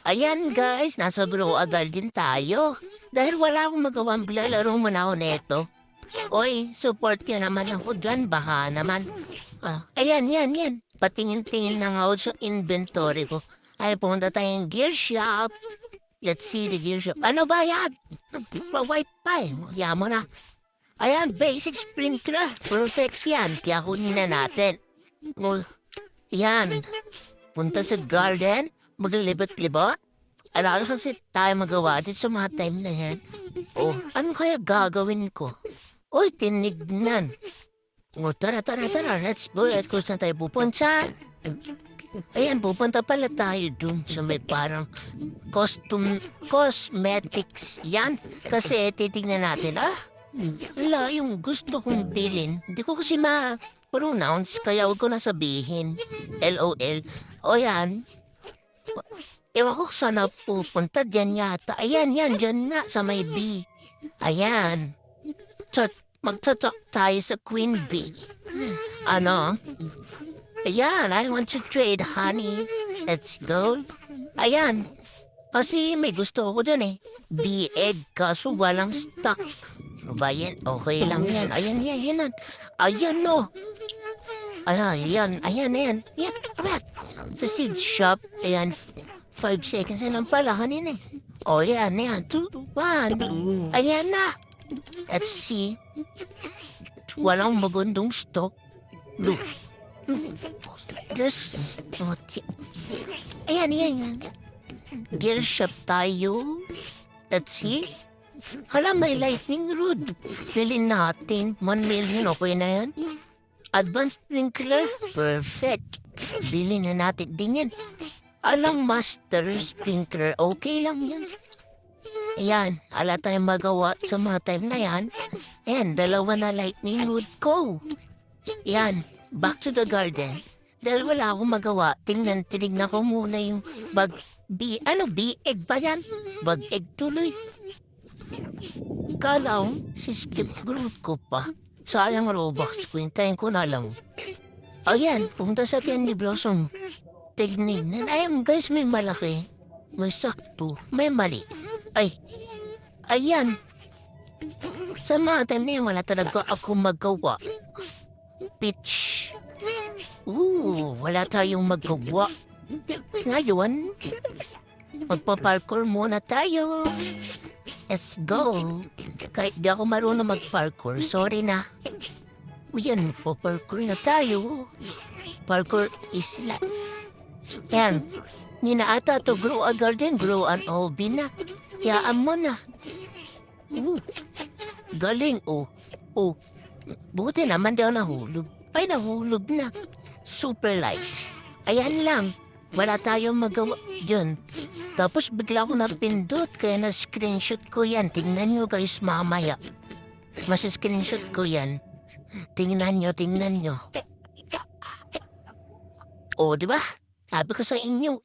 Ayan guys, nasa Grow Agal din tayo. Dahil wala akong magawang laro muna ako neto. Oy, support nyo naman ako dyan, baka naman. Ayan, yan. Patingin-tingin na nga ako sa inventory ko. Ay, pumunta tayong gear shop. Let's see the gear shop. Ano ba yan? White pie. Yan mo na. Ayan, basic sprinkler. Perfect yan. Kaya kunin na natin. Yan. Punta sa garden. Maglilibot-libot. Alam kasi tayo magawa din sa mga time na yan. Ano kaya gagawin ko? Tinignan. Tara. Let's go. At kung saan tayo pupunta? Ayan, pupunta pala tayo dun sa may parang cosmetics. Yan. Kasi titignan natin, wala yung gusto kong bilhin. Hindi ko kasi ma-pronounce, kaya huwag ko na sabihin. LOL. Yan. Ewan ko sana pupunta dyan yata. Ayan, dyan nga sa may B. Ayan. Magtatalk tayo sa Queen Bee. Ano? Ayan, I want to trade, honey. Let's go. Ayan. Kasi may gusto ako dyan eh. B-egg, kaso walang stock. Ano ba yan? Okay lang yan. Ayan. Ayan, no. Ayan. Yan. Alright. Sa seed shop, ayan, 5 seconds na lang pala kanina eh. Yan. 2, 1. Ayan na. Let's see. Walang magandang stock. Look. There's... Ayan. Gear shop tayo. Let's see. Hala, may lightning rod. Bilhin natin. 1 million, okay na yan. Advanced sprinkler. Perfect. Bilhin na natin din yan. Alang master sprinkler. Okay lang yan. Ayan, ala tayong magawa sa mga time na yan. Ayan, 2 na lightning rod ko. Ayan, back to the garden. Dahil wala akong magawa, tinignan ko muna yung B-egg ba yan? Bag-egg tuloy. Kala si skip growth ko pa. Sayang Robux ko, hintayin ko na lang. Ayan, pumunta sa Candy Blossom. Tignan. Ayan guys, may malaki. May sakto, may mali. Ayan. Sa mga time na yun, wala talaga ako magawa. Pitch. Wala tayong magawa. Ngayon, magpa-parkour muna tayo. Let's go. Kahit di ako marunong mag-parkour, sorry na. Yan, magpa-parkour na tayo. Parkour is life. Yan. Ninaata to grow a garden, grow an OB na. Yaan mo na. Galing, Buti naman daw nahulog. Nahulog na. Super light. Ayan lang. Wala tayong magawa dyan. Tapos bigla ko napindot, kaya na-screenshot ko yan. Tingnan nyo guys mamaya. Mas-screenshot ko yan. Tingnan nyo. Diba? Sabi ko sa inyo